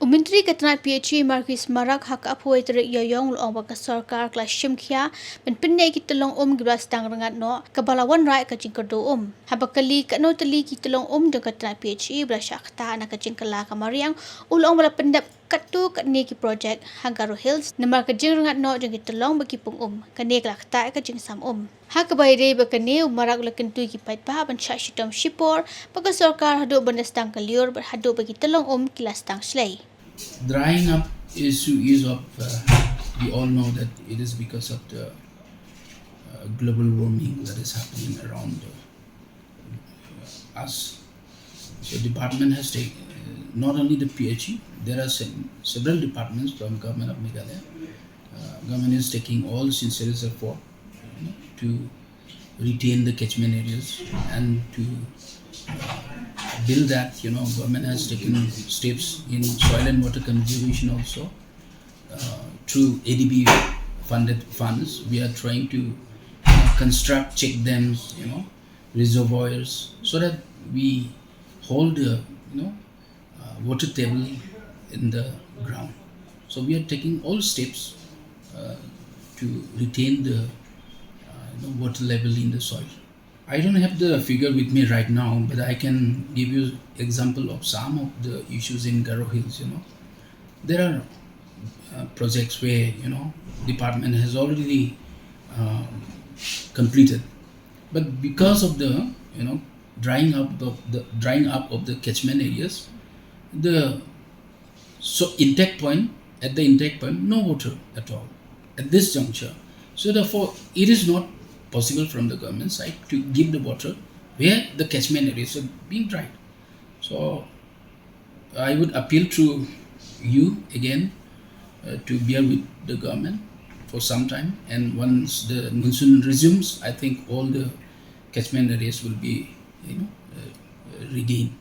Umintri katna PhD Marquis Marak hak apoi terik yoyong luang baka Sorkar kelas Shim Khia ben Pynneh ki Tyllong gibas Sdang Rngad no kabalawan rai ka jingkerdo habakali katno teli ki Tyllong de katna PhD bersyakta na ka jingkala kamariang ulong bala pendap katu katni ki project Hangaro Hills namar ka jing Rngad no jeng ki Tyllong bagi pung kane kelak ta ka jing sam hak bayre bakane marak lakin tu ki pait pa ban sha shitom shipor baka Sorkar hadu ban Sdang kaliur hadu bagi Tyllong kilas Sdang slay. Drying up issue is of we all know that it is because of the global warming that is happening around us. So department has taken not only the PhD, there are several departments from government of Meghalaya. Government is taking all sincere effort to retain the catchment areas and to build that. Government has taken steps in soil and water conservation also. Through ADB funded funds, we are trying to construct check dams, reservoirs, so that we hold the water table in the ground. So we are taking all steps to retain the water level in the soil. I don't have the figure with me right now, but I can give you example of some of the issues in Hangaro Hills. There are projects where department has already completed, but because of the drying up of the catchment areas, the intake point no water at all at this juncture. So therefore, it is not possible from the government side to give the water where the catchment areas are being dried. So I would appeal to you again to bear with the government for some time, and once the monsoon resumes, I think all the catchment areas will be regained.